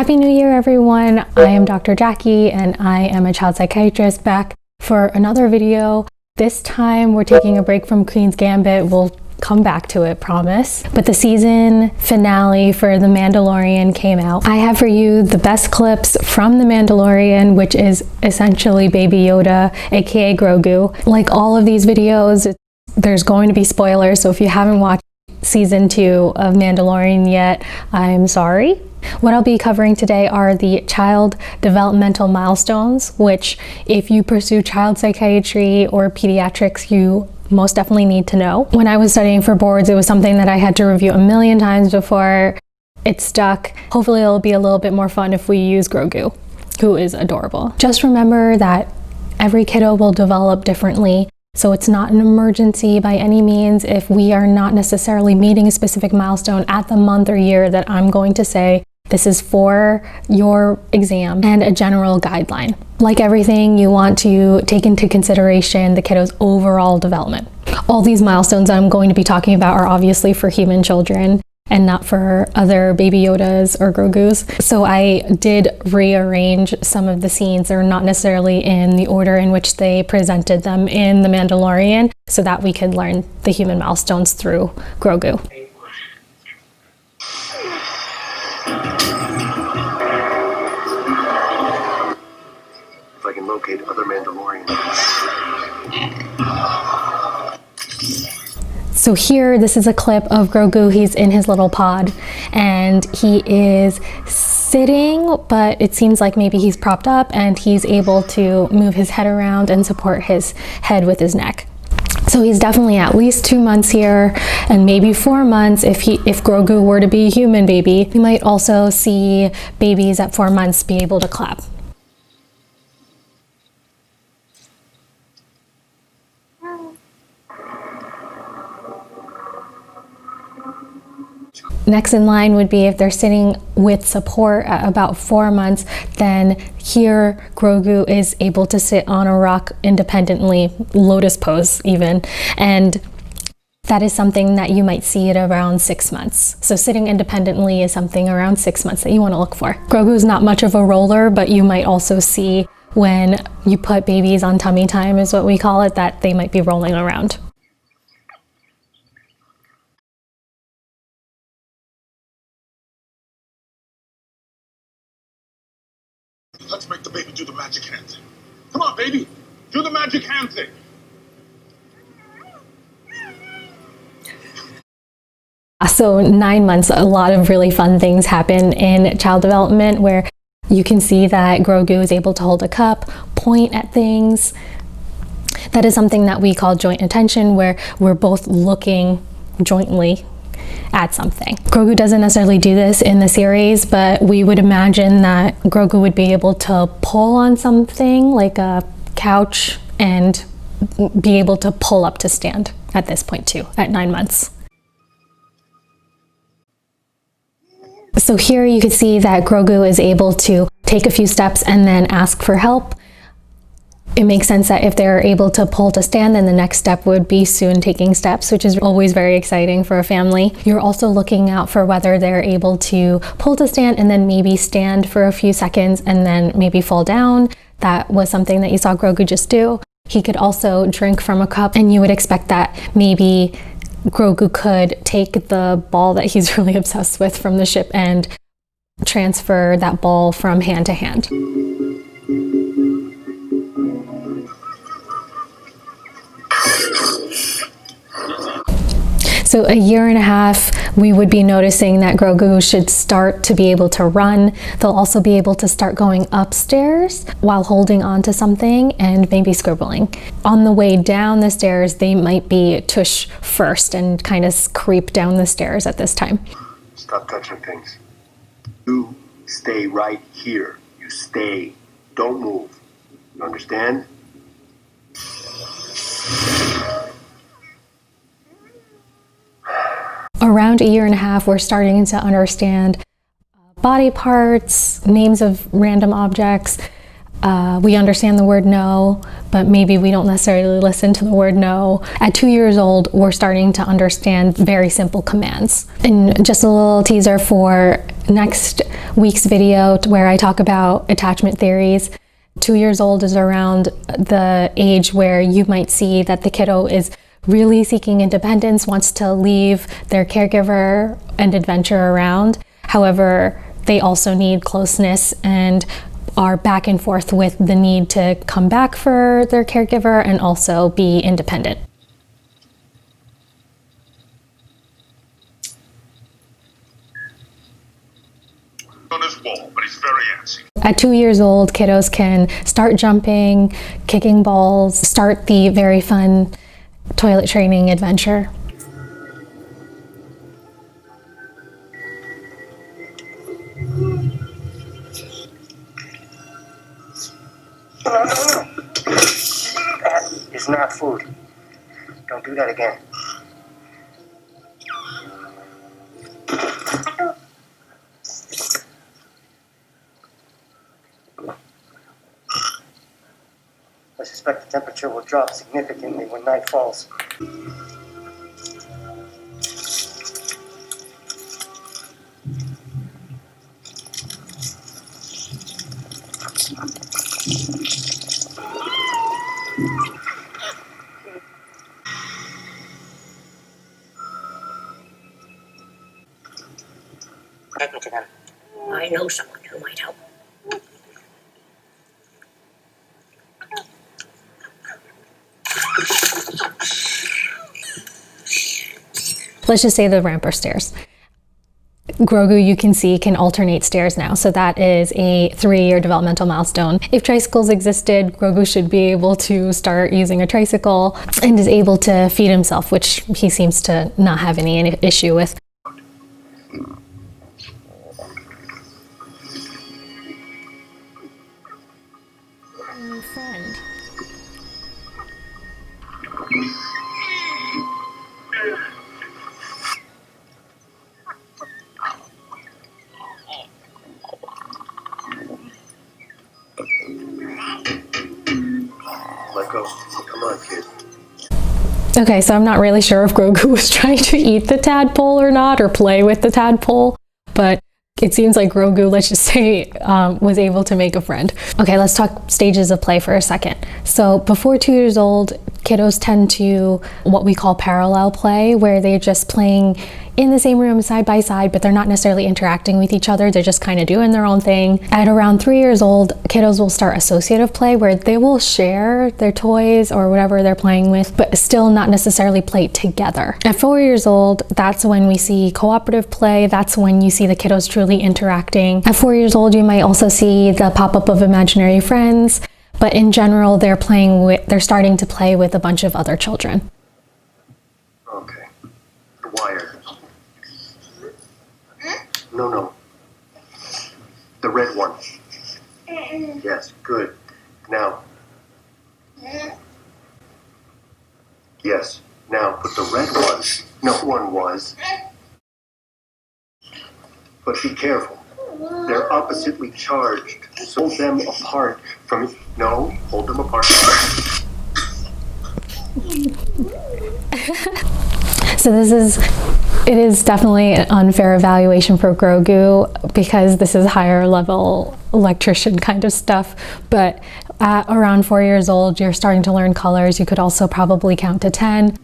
Happy New Year, everyone. I am Dr. Jackie and I am a child psychiatrist back for another video. This time we're taking a break from Queen's Gambit. We'll come back to it, promise. But the season finale for The Mandalorian came out. I have for you the best clips from The Mandalorian, which is essentially Baby Yoda, aka Grogu. Like all of these videos, there's going to be spoilers, so if you haven't watched season 2 of Mandalorian yet, I'm sorry. What I'll be covering today are the child developmental milestones, which if you pursue child psychiatry or pediatrics, you most definitely need to know. When I was studying for boards, it was something that I had to review a million times before it stuck. Hopefully it'll be a little bit more fun if we use Grogu, who is adorable. Just remember that every kiddo will develop differently. So it's not an emergency by any means if we are not necessarily meeting a specific milestone at the month or year that I'm going to say. This is for your exam and a general guideline. Like everything, you want to take into consideration the kiddo's overall development. All these milestones I'm going to be talking about are obviously for human children and not for other Baby Yodas or Grogus. So I did rearrange some of the scenes. They're not necessarily in the order in which they presented them in The Mandalorian, so that we could learn the human milestones through Grogu. If I can locate other Mandalorians. So here, this is a clip of Grogu. He's in his little pod and he is sitting, but it seems like maybe he's propped up and he's able to move his head around and support his head with his neck. So he's definitely at least 2 months here and maybe 4 months if Grogu were to be a human baby. You might also see babies at 4 months be able to clap. Next in line would be if they're sitting with support at about 4 months, then here Grogu is able to sit on a rock independently, lotus pose even, and that is something that you might see at around 6 months. So sitting independently is something around 6 months that you want to look for. Grogu is not much of a roller, but you might also see when you put babies on tummy time, is what we call it, that they might be rolling around. Let's make the baby do the magic hand thing. Come on, baby. Do the magic hand thing. So 9 months, a lot of really fun things happen in child development where you can see that Grogu is able to hold a cup, point at things. That is something that we call joint attention, where we're both looking jointly at something. Grogu doesn't necessarily do this in the series, but we would imagine that Grogu would be able to pull on something like a couch and be able to pull up to stand at this point too, at 9 months. So here you can see that Grogu is able to take a few steps and then ask for help. It makes sense that if they're able to pull to stand, then the next step would be soon taking steps, which is always very exciting for a family. You're also looking out for whether they're able to pull to stand and then maybe stand for a few seconds and then maybe fall down. That was something that you saw Grogu just do. He could also drink from a cup, and you would expect that maybe Grogu could take the ball that he's really obsessed with from the ship and transfer that ball from hand to hand. So 1.5 years, we would be noticing that Grogu should start to be able to run. They'll also be able to start going upstairs while holding on to something and maybe scribbling. On the way down the stairs, they might be tush first and kind of creep down the stairs at this time. Stop touching things. You stay right here. You stay. Don't move. You understand? Around 1.5 years, we're starting to understand body parts, names of random objects. We understand the word no, but maybe we don't necessarily listen to the word no. At 2 years old, we're starting to understand very simple commands. And just a little teaser for next week's video where I talk about attachment theories. 2 years old is around the age where you might see that the kiddo is really seeking independence, wants to leave their caregiver and adventure around. However, they also need closeness and are back and forth with the need to come back for their caregiver and also be independent. On his wall, but he's very antsy. At 2 years old, kiddos can start jumping, kicking balls, start the very fun toilet training adventure. That is not food. Don't do that again. I suspect the temperature will drop significantly when night falls. Take me to them. I know someone who might help. Let's just say the ramp or stairs. Grogu, you can see, can alternate stairs now, so that is a 3-year developmental milestone. If tricycles existed, Grogu should be able to start using a tricycle and is able to feed himself, which he seems to not have any issue with. Friend. Let go. Come on, kid. Okay, so I'm not really sure if Grogu was trying to eat the tadpole or not, or play with the tadpole, but it seems like Grogu, let's just say, was able to make a friend. Okay, let's talk stages of play for a second. So before 2 years old, kiddos tend to what we call parallel play, where they're just playing in the same room side by side, but they're not necessarily interacting with each other. They're just kind of doing their own thing. At around 3 years old, kiddos will start associative play, where they will share their toys or whatever they're playing with, but still not necessarily play together. At 4 years old, that's when we see cooperative play. That's when you see the kiddos truly interacting. At 4 years old, you might also see the pop-up of imaginary friends, but in general, they're starting to play with a bunch of other children. Okay. The wire. No. The red one. Yes, good. Now. Yes. Now put the red one. No one was. But be careful. They're oppositely charged. So hold them apart from... No, hold them apart. So it is definitely an unfair evaluation for Grogu, because this is higher level electrician kind of stuff. But at around 4 years old, you're starting to learn colors. You could also probably count to 10.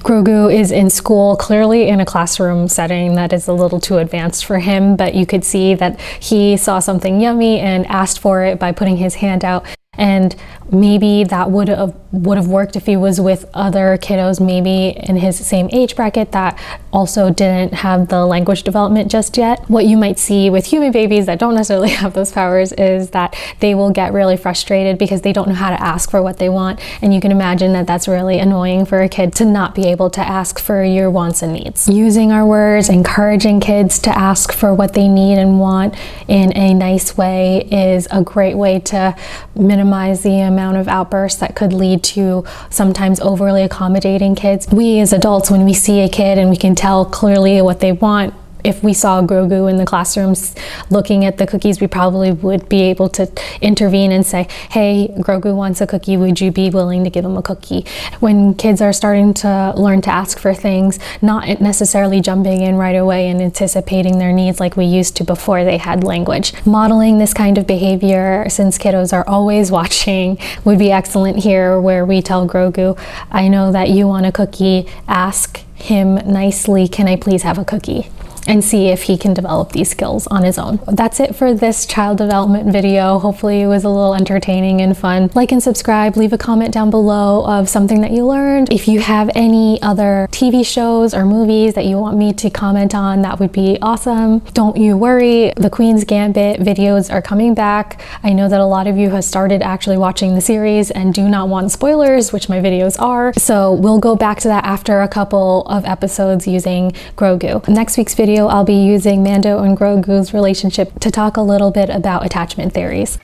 Grogu is in school, clearly in a classroom setting that is a little too advanced for him, but you could see that he saw something yummy and asked for it by putting his hand out. And maybe that would have worked if he was with other kiddos maybe in his same age bracket that also didn't have the language development just yet. What you might see with human babies that don't necessarily have those powers is that they will get really frustrated because they don't know how to ask for what they want, and you can imagine that that's really annoying for a kid to not be able to ask for your wants and needs. Using our words, encouraging kids to ask for what they need and want in a nice way is a great way to minimize the amount of outbursts that could lead to sometimes overly accommodating kids. We as adults, when we see a kid and we can tell clearly what they want, if we saw Grogu in the classrooms looking at the cookies, we probably would be able to intervene and say, hey, Grogu wants a cookie, would you be willing to give him a cookie? When kids are starting to learn to ask for things, not necessarily jumping in right away and anticipating their needs like we used to before they had language. Modeling this kind of behavior, since kiddos are always watching, would be excellent here, where we tell Grogu, I know that you want a cookie, ask him nicely, can I please have a cookie? And see if he can develop these skills on his own. That's it for this child development video. Hopefully it was a little entertaining and fun. Like and subscribe, leave a comment down below of something that you learned. If you have any other TV shows or movies that you want me to comment on, that would be awesome. Don't you worry, the Queen's Gambit videos are coming back. I know that a lot of you have started actually watching the series and do not want spoilers, which my videos are. So we'll go back to that after a couple of episodes using Grogu. Next week's video, I'll be using Mando and Grogu's relationship to talk a little bit about attachment theories.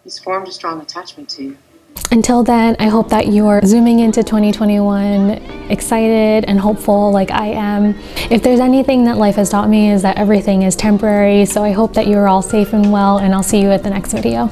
He's formed a strong attachment to you. Until then, I hope that you're zooming into 2021 excited and hopeful like I am. If there's anything that life has taught me is that everything is temporary, so I hope that you're all safe and well, and I'll see you at the next video.